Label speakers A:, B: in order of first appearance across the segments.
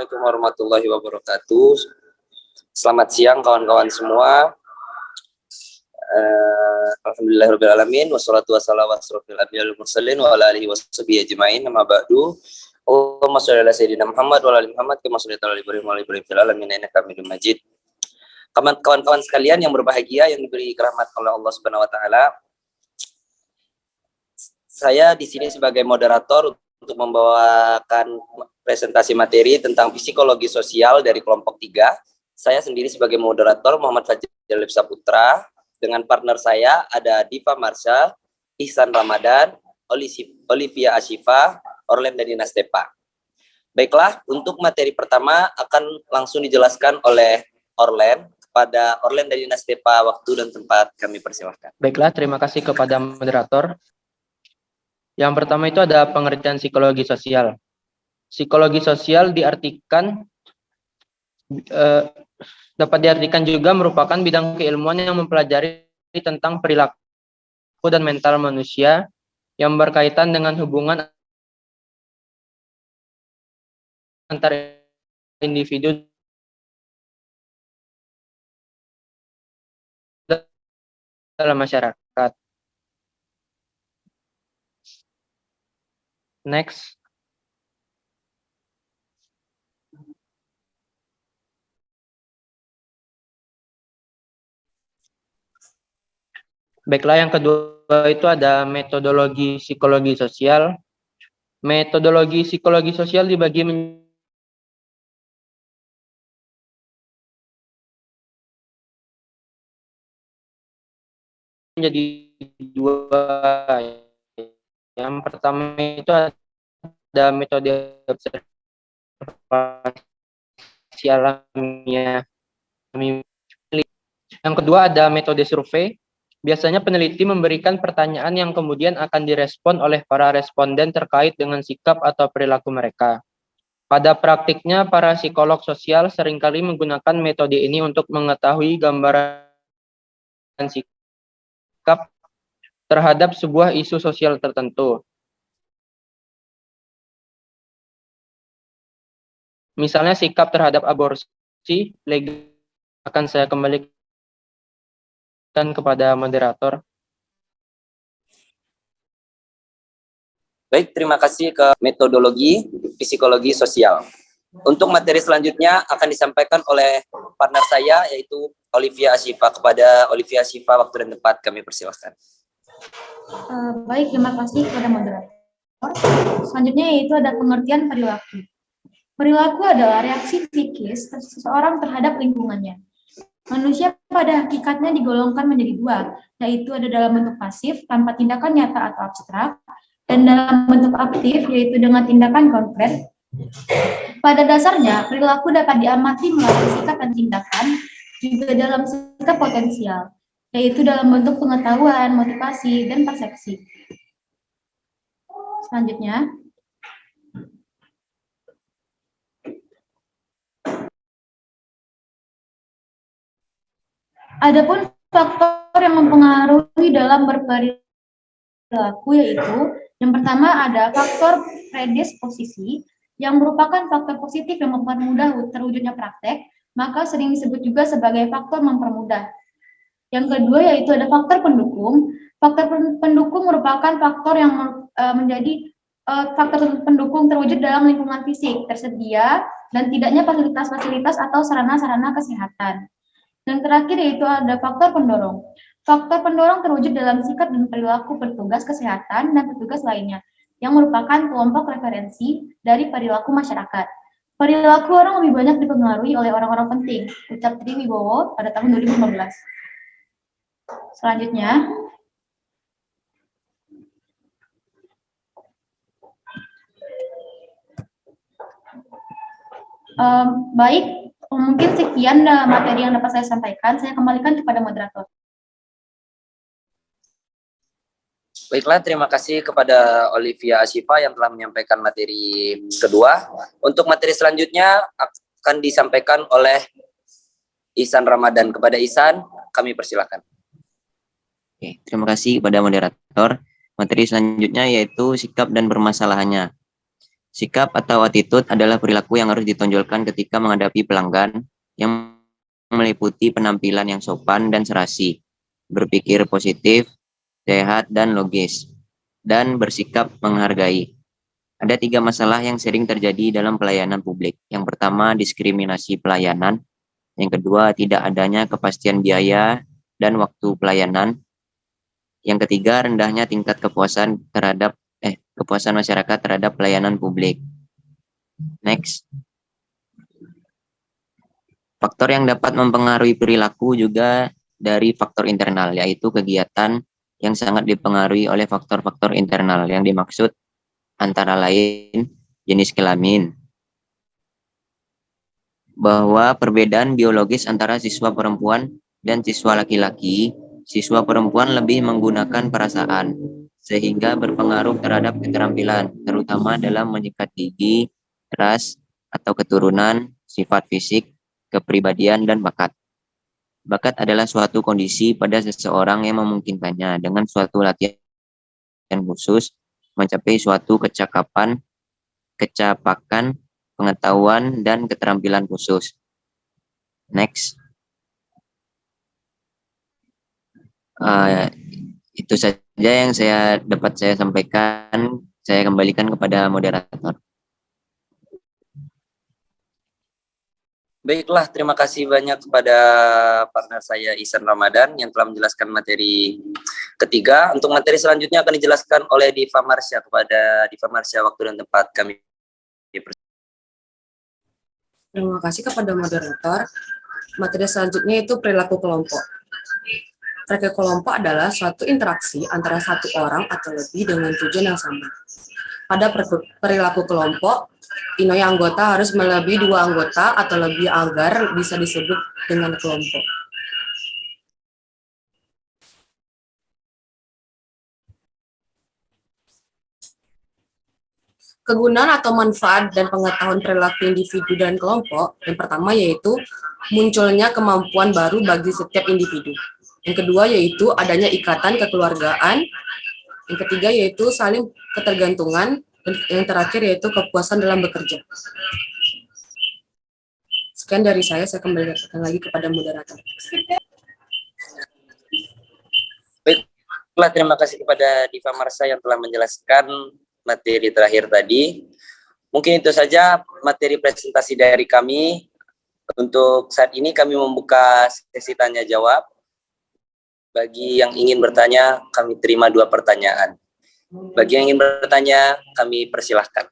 A: Assalamualaikum warahmatullahi wabarakatuh. Selamat siang kawan-kawan semua. Alhamdulillahirabbil alamin wassalatu wassalamu ala asrofil anbiya'il mursalin wa ala alihi washabihi ajmain. Amma ba'du. Allahumma shalli ala sayyidina Muhammad wa ala ali Muhammad kama shallaita ala Ibrahim wa ala Ibrahim fil alamin innaka Hamidum Majid. Kawan-kawan sekalian yang berbahagia yang diberi rahmat oleh Allah Subhanahu wa taala. Saya di sini sebagai moderator untuk membawakan presentasi materi tentang psikologi sosial dari kelompok 3. Saya sendiri sebagai moderator Muhammad Fajar Saputra. Dengan partner saya ada Diva Marsha, Ihsan Ramadan, Olivia Ashifa, Orlen dan Nastepa. Baiklah, untuk materi pertama akan langsung dijelaskan oleh Orlen. Kepada Orlen dan Nastepa, waktu dan tempat kami persilahkan.
B: Baiklah, terima kasih kepada moderator. Yang pertama itu ada pengertian psikologi sosial. Psikologi sosial dapat diartikan juga merupakan bidang keilmuan yang mempelajari tentang perilaku dan mental manusia yang berkaitan dengan hubungan antar individu dalam masyarakat. Next. Baiklah, yang kedua itu ada metodologi psikologi sosial. Metodologi psikologi sosial dibagi menjadi dua. Yang pertama itu ada metode observasi alamiah. Yang kedua ada metode survei. Biasanya peneliti memberikan pertanyaan yang kemudian akan direspon oleh para responden terkait dengan sikap atau perilaku mereka. Pada praktiknya, para psikolog sosial seringkali menggunakan metode ini untuk mengetahui gambaran sikap terhadap sebuah isu sosial tertentu. Misalnya sikap terhadap aborsi, legal. Akan saya kembalikan kepada moderator.
A: Baik, terima kasih ke metodologi psikologi sosial. Untuk materi selanjutnya akan disampaikan oleh partner saya yaitu Olivia Ashifa. Kepada Olivia Ashifa, waktu dan tempat kami persilahkan.
C: Baik, terima kasih kepada moderator. Selanjutnya yaitu ada pengertian perilaku. Perilaku adalah reaksi psikis seseorang terhadap lingkungannya. Manusia pada hakikatnya digolongkan menjadi dua, yaitu ada dalam bentuk pasif tanpa tindakan nyata atau abstrak, dan dalam bentuk aktif yaitu dengan tindakan konkret. Pada dasarnya, perilaku dapat diamati melalui sikap dan tindakan, juga dalam sikap potensial, yaitu dalam bentuk pengetahuan, motivasi, dan persepsi. Selanjutnya, adapun faktor yang mempengaruhi dalam berperilaku yaitu yang pertama ada faktor predisposisi yang merupakan faktor positif yang mempermudah terwujudnya praktek, maka sering disebut juga sebagai faktor mempermudah. Yang kedua yaitu ada faktor pendukung. Faktor pendukung merupakan faktor yang menjadi faktor pendukung terwujud dalam lingkungan fisik tersedia dan tidaknya fasilitas-fasilitas atau sarana-sarana kesehatan. Dan terakhir yaitu ada faktor pendorong. Faktor pendorong terwujud dalam sikap dan perilaku petugas kesehatan dan petugas lainnya, yang merupakan kelompok referensi dari perilaku masyarakat. Perilaku orang lebih banyak dipengaruhi oleh orang-orang penting, ucap Tri Wibowo pada tahun 2015. Selanjutnya, baik. Mungkin sekian materi yang dapat saya sampaikan. Saya kembalikan kepada moderator.
A: Baiklah, terima kasih kepada Olivia Ashifa yang telah menyampaikan materi kedua. Untuk materi selanjutnya akan disampaikan oleh Ihsan Ramadan. Kepada Ihsan, kami persilakan.
D: Oke, terima kasih kepada moderator. Materi selanjutnya yaitu sikap dan permasalahannya. Sikap atau attitude adalah perilaku yang harus ditonjolkan ketika menghadapi pelanggan yang meliputi penampilan yang sopan dan serasi, berpikir positif, sehat dan logis, dan bersikap menghargai. Ada 3 masalah yang sering terjadi dalam pelayanan publik. Yang pertama, diskriminasi pelayanan. Yang kedua, tidak adanya kepastian biaya dan waktu pelayanan. Yang ketiga, rendahnya tingkat kepuasan masyarakat terhadap pelayanan publik. Next. Faktor yang dapat mempengaruhi perilaku juga dari faktor internal, yaitu kegiatan yang sangat dipengaruhi oleh faktor-faktor internal yang dimaksud antara lain jenis kelamin, bahwa perbedaan biologis antara siswa perempuan dan siswa laki-laki, siswa perempuan lebih menggunakan perasaan, sehingga berpengaruh terhadap keterampilan, terutama dalam menyikat gigi, ras, atau keturunan, sifat fisik, kepribadian, dan bakat. Bakat adalah suatu kondisi pada seseorang yang memungkinkannya dengan suatu latihan khusus mencapai suatu kecapakan, pengetahuan, dan keterampilan khusus. Next. Itu saja yang dapat saya sampaikan. Saya kembalikan kepada moderator.
A: Baiklah, terima kasih banyak kepada partner saya Ihsan Ramadan yang telah menjelaskan materi ketiga. Untuk materi selanjutnya akan dijelaskan oleh Diva Marsha. Kepada Diva Marsha, waktu dan tempat kami.
E: Terima kasih kepada moderator. Materi selanjutnya itu perilaku kelompok. Perilaku kelompok adalah suatu interaksi antara satu orang atau lebih dengan tujuan yang sama. Pada perilaku kelompok, inoi anggota harus melebihi 2 anggota atau lebih agar bisa disebut dengan kelompok. Kegunaan atau manfaat dan pengetahuan perilaku individu dan kelompok, yang pertama yaitu munculnya kemampuan baru bagi setiap individu. Yang kedua yaitu adanya ikatan kekeluargaan. Yang ketiga yaitu saling ketergantungan. Dan yang terakhir yaitu kepuasan dalam bekerja. Sekian dari saya kembalikan lagi kepada moderator.
A: Baiklah, terima kasih kepada Diva Marsha yang telah menjelaskan materi terakhir tadi. Mungkin itu saja materi presentasi dari kami. Untuk saat ini kami membuka sesi tanya jawab. Bagi yang ingin bertanya, kami terima 2 pertanyaan. Bagi yang ingin bertanya, kami persilahkan.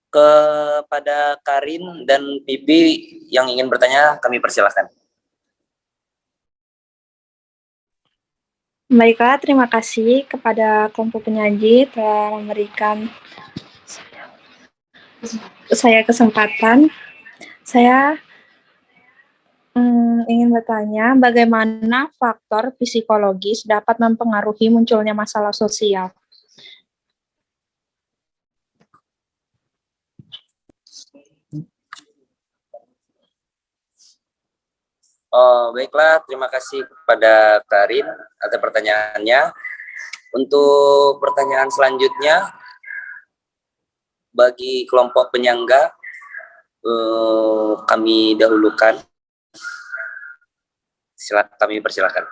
A: Kepada Karin dan Pipi yang ingin bertanya, kami persilahkan.
F: Baiklah, terima kasih kepada kelompok penyaji telah memberikan saya kesempatan. Saya ingin bertanya, bagaimana faktor psikologis dapat mempengaruhi munculnya masalah sosial?
A: Baiklah, terima kasih kepada Karin atas pertanyaannya. Untuk pertanyaan selanjutnya, bagi kelompok penyangga, kami dahulukan. Kami persilakan.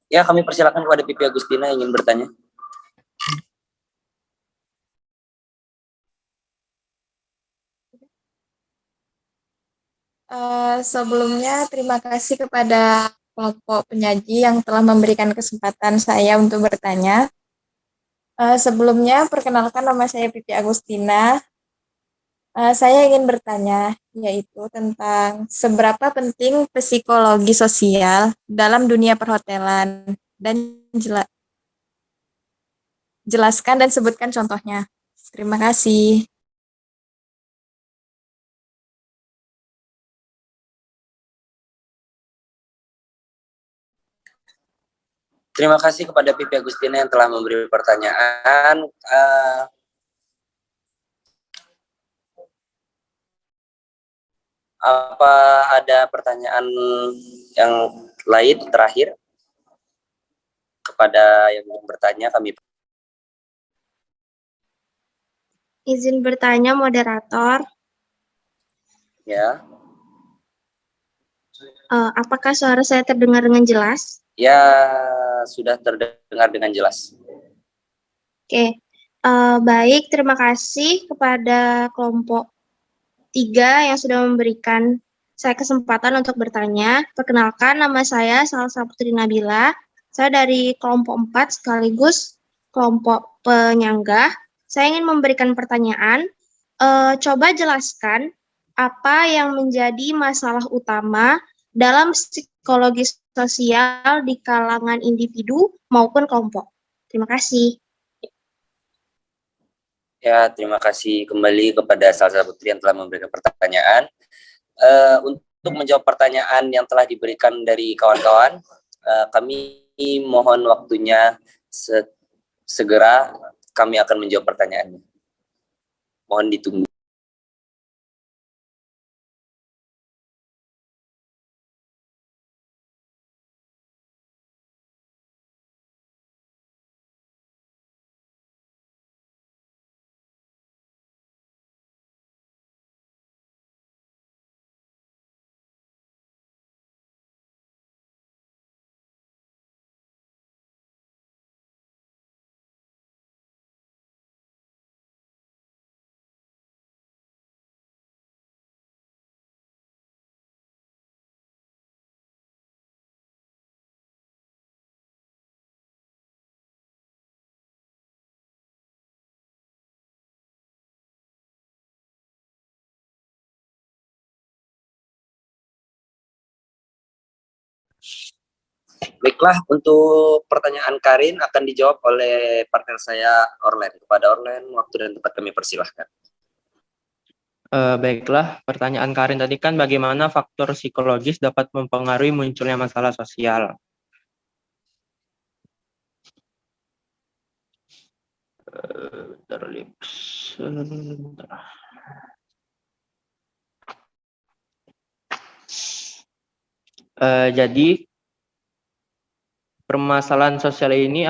A: Ya, kami persilakan kepada Pipi Agustina yang ingin bertanya.
G: Sebelumnya terima kasih kepada kelompok penyaji yang telah memberikan kesempatan saya untuk bertanya. Sebelumnya perkenalkan, nama saya Pipi Agustina. Saya ingin bertanya yaitu tentang seberapa penting psikologi sosial dalam dunia perhotelan dan jelaskan dan sebutkan contohnya. Terima kasih.
A: Terima kasih kepada Pipi Agustina yang telah memberi pertanyaan. Apa ada pertanyaan yang lain terakhir kepada yang bertanya? Kami
H: Izin bertanya, moderator.
A: ya.
H: Apakah suara saya terdengar dengan jelas?
A: Ya, sudah terdengar dengan jelas.
H: Oke. Baik, terima kasih kepada kelompok 3 yang sudah memberikan saya kesempatan untuk bertanya. Perkenalkan, nama saya Salsa Putri Nabila. Saya dari kelompok 4 sekaligus kelompok penyangga. Saya ingin memberikan pertanyaan. Coba jelaskan apa yang menjadi masalah utama dalam psikologi sosial di kalangan individu maupun kelompok. Terima kasih.
A: Ya, terima kasih kembali kepada Salsa Putri yang telah memberikan pertanyaan. Untuk menjawab pertanyaan yang telah diberikan dari kawan-kawan, kami mohon waktunya segera kami akan menjawab pertanyaannya. Mohon ditunggu. Baiklah, untuk pertanyaan Karin akan dijawab oleh partner saya, Orlen. Kepada Orlen, waktu dan tempat kami persilahkan.
B: Baiklah, pertanyaan Karin tadi kan bagaimana faktor psikologis dapat mempengaruhi munculnya masalah sosial. Jadi permasalahan sosial ini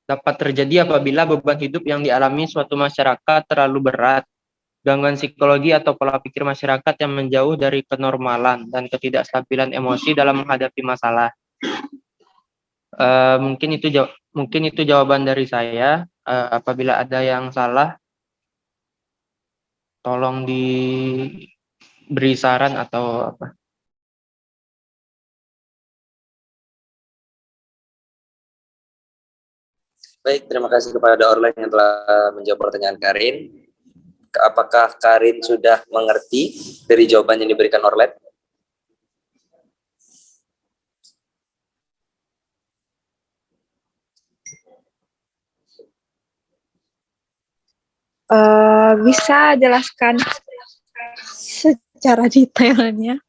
B: dapat terjadi apabila beban hidup yang dialami suatu masyarakat terlalu berat, gangguan psikologi atau pola pikir masyarakat yang menjauh dari kenormalan dan ketidakstabilan emosi dalam menghadapi masalah. Mungkin itu jawaban dari saya. Apabila ada yang salah, tolong diberi saran atau apa.
A: Baik, terima kasih kepada Orlen yang telah menjawab pertanyaan Karin. Apakah Karin sudah mengerti dari jawaban yang diberikan Orlen?
F: Bisa jelaskan secara detailnya?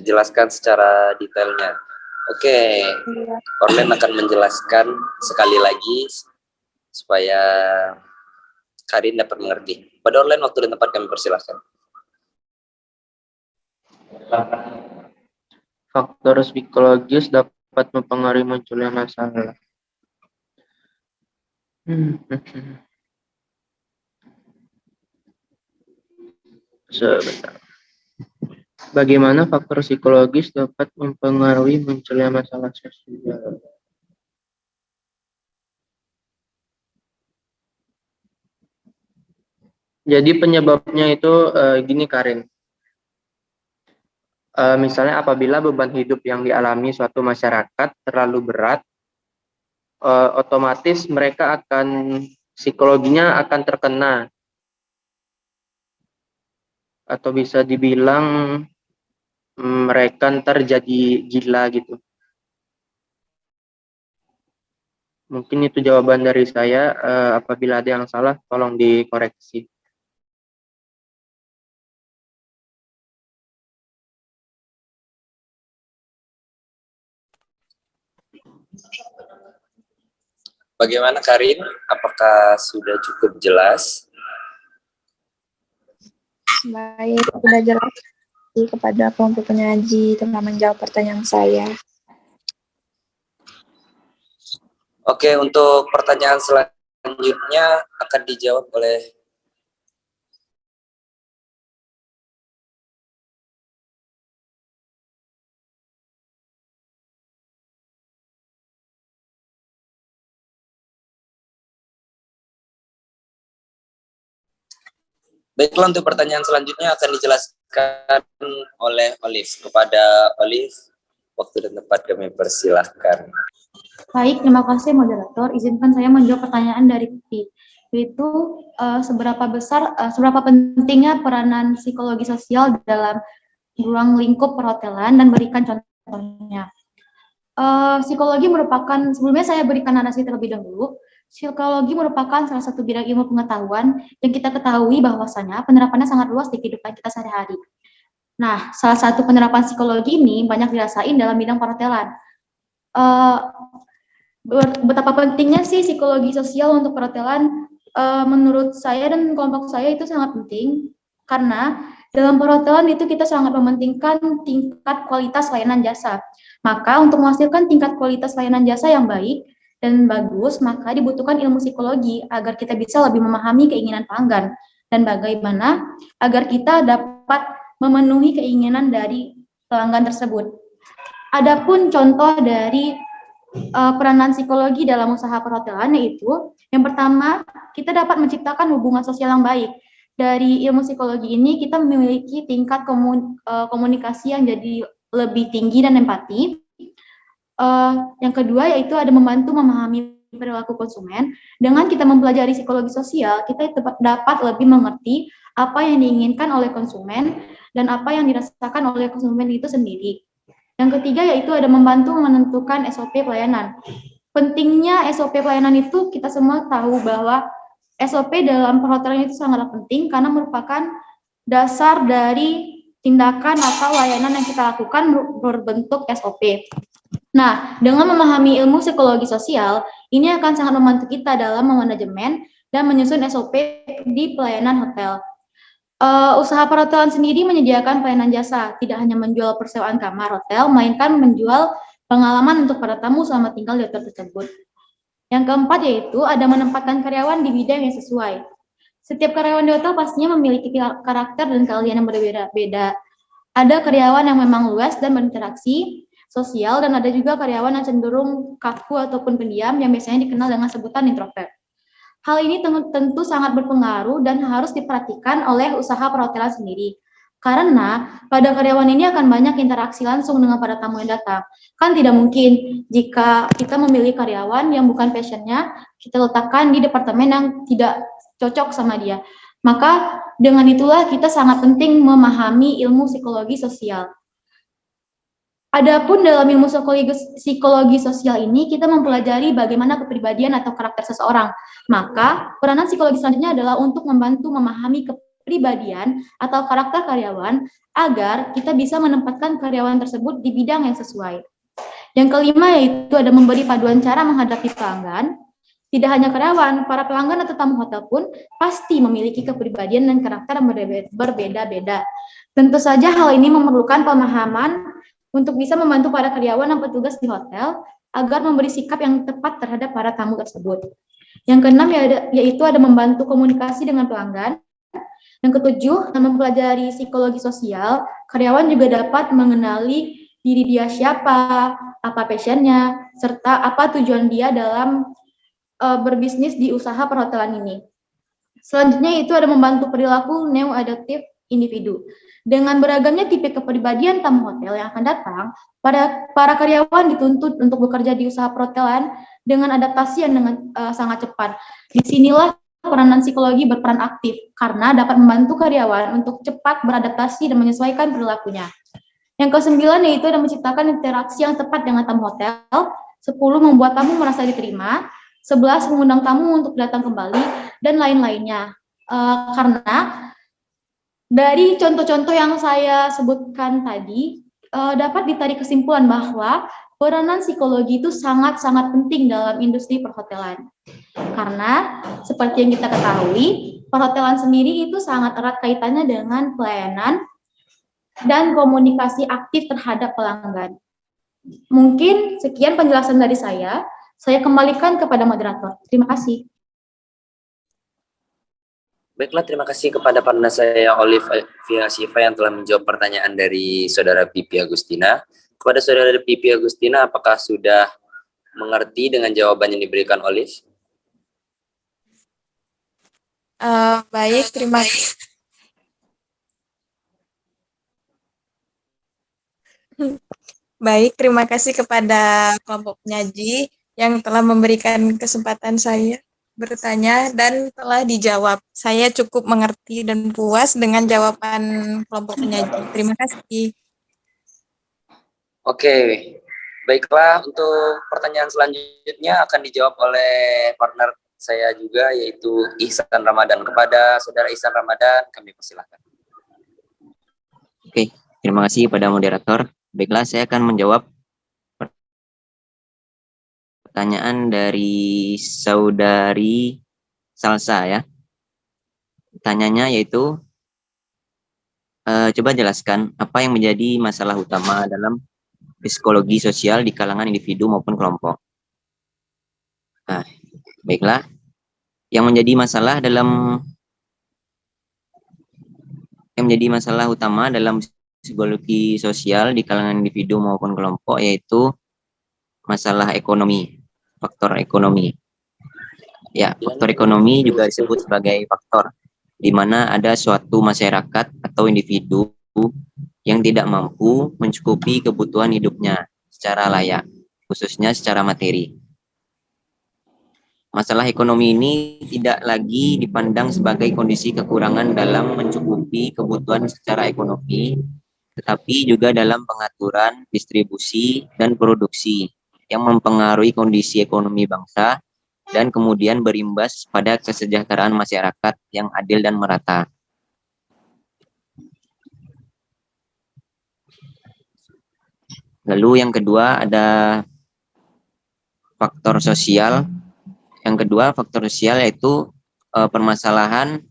A: Jelaskan secara detailnya. Oke, Orlen akan menjelaskan sekali lagi supaya Karin dapat mengerti. Pada Orlen, waktu dan tempat kami persilahkan.
B: Faktor psikologis dapat mempengaruhi munculnya masalah. Sebentar. Bagaimana faktor psikologis dapat mempengaruhi munculnya masalah sosial? Jadi penyebabnya itu gini Karin. Misalnya apabila beban hidup yang dialami suatu masyarakat terlalu berat, otomatis mereka psikologinya akan terkena, atau bisa dibilang mereka ntar jadi gila gitu. Mungkin itu jawaban dari saya. Apabila ada yang salah, tolong dikoreksi.
A: Bagaimana Karin? Apakah sudah cukup jelas?
F: Baik, sudah jelas kepada kelompok penyaji telah menjawab pertanyaan saya.
A: Oke, untuk pertanyaan selanjutnya akan dijawab oleh Baiklah, untuk pertanyaan selanjutnya akan dijelaskan oleh Olive. Kepada Olive, waktu dan tempat kami persilahkan.
C: Baik, terima kasih moderator. Izinkan saya menjawab pertanyaan dari Pipi, yaitu seberapa pentingnya peranan psikologi sosial dalam ruang lingkup perhotelan, dan berikan contohnya. Psikologi merupakan, sebelumnya saya berikan narasi terlebih dahulu. Psikologi merupakan salah satu bidang ilmu pengetahuan yang kita ketahui bahwasanya penerapannya sangat luas di kehidupan kita sehari-hari. Nah, salah satu penerapan psikologi ini banyak dirasain dalam bidang perhotelan. Betapa pentingnya sih psikologi sosial untuk perhotelan? Menurut saya dan kelompok saya itu sangat penting, karena dalam perhotelan itu kita sangat mementingkan tingkat kualitas layanan jasa. Maka untuk menghasilkan tingkat kualitas layanan jasa yang baik dan bagus, maka dibutuhkan ilmu psikologi agar kita bisa lebih memahami keinginan pelanggan dan bagaimana agar kita dapat memenuhi keinginan dari pelanggan tersebut. Adapun contoh dari peranan psikologi dalam usaha perhotelan, yaitu yang pertama, kita dapat menciptakan hubungan sosial yang baik. Dari ilmu psikologi ini kita memiliki tingkat komunikasi yang jadi lebih tinggi dan empati. Yang kedua yaitu ada membantu memahami perilaku konsumen. Dengan kita mempelajari psikologi sosial, kita dapat lebih mengerti apa yang diinginkan oleh konsumen dan apa yang dirasakan oleh konsumen itu sendiri. Yang ketiga yaitu ada membantu menentukan SOP pelayanan. Pentingnya SOP pelayanan itu kita semua tahu bahwa SOP dalam perhotelan itu sangat penting karena merupakan dasar dari tindakan atau layanan yang kita lakukan berbentuk SOP. Nah, dengan memahami ilmu psikologi sosial, ini akan sangat membantu kita dalam memanajemen dan menyusun SOP di pelayanan hotel. Usaha perhotelan sendiri menyediakan pelayanan jasa, tidak hanya menjual persewaan kamar hotel, melainkan menjual pengalaman untuk para tamu selama tinggal di hotel tersebut. Yang keempat yaitu ada menempatkan karyawan di bidang yang sesuai. Setiap karyawan di hotel pastinya memiliki karakter dan keahlian yang berbeda-beda. Ada karyawan yang memang luas dan berinteraksi sosial, dan ada juga karyawan yang cenderung kaku ataupun pendiam yang biasanya dikenal dengan sebutan introvert. Hal ini tentu sangat berpengaruh dan harus diperhatikan oleh usaha perhotelan sendiri. Karena pada karyawan ini akan banyak interaksi langsung dengan para tamu yang datang. Kan tidak mungkin jika kita memilih karyawan yang bukan passionnya, kita letakkan di departemen yang tidak cocok sama dia. Maka dengan itulah kita sangat penting memahami ilmu psikologi sosial. Adapun dalam ilmu psikologi sosial ini, kita mempelajari bagaimana kepribadian atau karakter seseorang. Maka, peranan psikologi selanjutnya adalah untuk membantu memahami kepribadian atau karakter karyawan agar kita bisa menempatkan karyawan tersebut di bidang yang sesuai. Yang kelima yaitu ada memberi paduan cara menghadapi pelanggan. Tidak hanya karyawan, para pelanggan atau tamu hotel pun pasti memiliki kepribadian dan karakter yang berbeda-beda. Tentu saja hal ini memerlukan pemahaman untuk bisa membantu para karyawan dan petugas di hotel agar memberi sikap yang tepat terhadap para tamu tersebut. Yang keenam yaitu ada membantu komunikasi dengan pelanggan. Yang ketujuh, mempelajari psikologi sosial, karyawan juga dapat mengenali diri dia siapa, apa passionnya, serta apa tujuan dia dalam berbisnis di usaha perhotelan ini. Selanjutnya itu ada membantu perilaku neo-adaptif individu. Dengan beragamnya tipe kepribadian tamu hotel yang akan datang, para karyawan dituntut untuk bekerja di usaha perhotelan dengan adaptasi yang sangat cepat. Disinilah peranan psikologi berperan aktif, karena dapat membantu karyawan untuk cepat beradaptasi dan menyesuaikan perilakunya. Yang kesembilan yaitu ada menciptakan interaksi yang tepat dengan tamu hotel. 10 membuat tamu merasa diterima. 11 mengundang tamu untuk datang kembali, dan lain-lainnya. Karena dari contoh-contoh yang saya sebutkan tadi, dapat ditarik kesimpulan bahwa peranan psikologi itu sangat-sangat penting dalam industri perhotelan. Karena seperti yang kita ketahui, perhotelan sendiri itu sangat erat kaitannya dengan pelayanan dan komunikasi aktif terhadap pelanggan. Mungkin sekian penjelasan dari saya kembalikan kepada moderator. Terima kasih.
A: Baiklah, terima kasih kepada partner saya Olivia Siva yang telah menjawab pertanyaan dari Saudara Pipi Agustina. Kepada Saudara Pipi Agustina, apakah sudah mengerti dengan jawaban yang diberikan Olive?
G: Baik, terima kasih. Baik, terima kasih kepada kelompok penyaji yang telah memberikan kesempatan saya bertanya dan telah dijawab. Saya cukup mengerti dan puas dengan jawaban kelompok penyaji. Terima kasih.
A: Oke, baiklah, untuk pertanyaan selanjutnya akan dijawab oleh partner saya juga, yaitu Ihsan Ramadan. Kepada Saudara Ihsan Ramadan, kami persilahkan.
D: Oke, terima kasih pada moderator. Baiklah, saya akan menjawab pertanyaan dari Saudari Salsa ya. Pertanyaannya yaitu, coba jelaskan apa yang menjadi masalah utama dalam psikologi sosial di kalangan individu maupun kelompok. Nah, baiklah. Yang menjadi masalah utama dalam psikologi sosial di kalangan individu maupun kelompok yaitu masalah ekonomi, faktor ekonomi. Ya, faktor ekonomi juga disebut sebagai faktor di mana ada suatu masyarakat atau individu yang tidak mampu mencukupi kebutuhan hidupnya secara layak, khususnya secara materi. Masalah ekonomi ini tidak lagi dipandang sebagai kondisi kekurangan dalam mencukupi kebutuhan secara ekonomi, tetapi juga dalam pengaturan, distribusi, dan produksi yang mempengaruhi kondisi ekonomi bangsa dan kemudian berimbas pada kesejahteraan masyarakat yang adil dan merata. Lalu yang kedua ada faktor sosial. Yang kedua faktor sosial yaitu permasalahan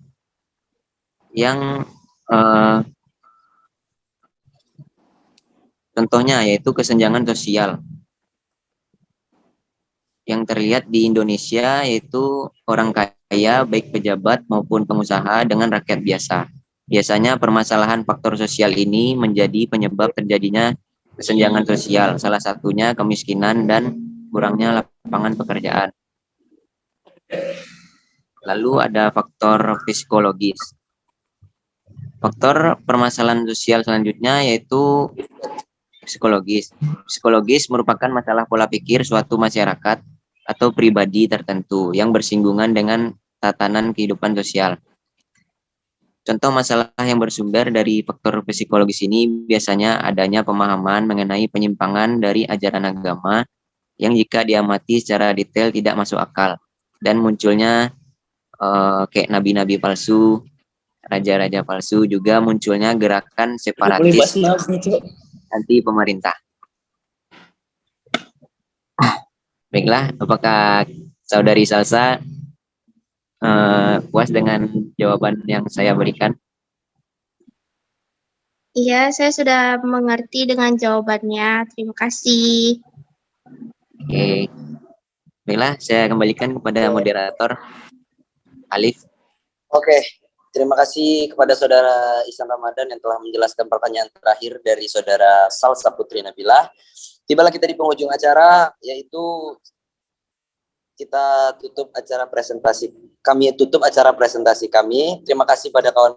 D: yang contohnya yaitu kesenjangan sosial yang terlihat di Indonesia, yaitu orang kaya baik pejabat maupun pengusaha dengan rakyat biasa. Biasanya permasalahan faktor sosial ini menjadi penyebab terjadinya kesenjangan sosial, salah satunya kemiskinan dan kurangnya lapangan pekerjaan. Lalu ada faktor psikologis. Faktor permasalahan sosial selanjutnya yaitu psikologis. Psikologis merupakan masalah pola pikir suatu masyarakat atau pribadi tertentu yang bersinggungan dengan tatanan kehidupan sosial. Contoh masalah yang bersumber dari faktor psikologis ini biasanya adanya pemahaman mengenai penyimpangan dari ajaran agama yang jika diamati secara detail tidak masuk akal, dan munculnya kayak nabi-nabi palsu, raja-raja palsu, juga munculnya gerakan separatis anti pemerintah. Baiklah, apakah Saudari Salsa puas dengan jawaban yang saya berikan?
H: Iya, saya sudah mengerti dengan jawabannya. Terima kasih.
D: Oke. Baiklah, saya kembalikan kepada moderator Alif.
A: Oke, terima kasih kepada Saudara Ihsan Ramadan yang telah menjelaskan pertanyaan terakhir dari Saudara Salsa Putri Nabila. Tibalah kita di penghujung acara, yaitu kita tutup acara presentasi kami. Terima kasih pada kawan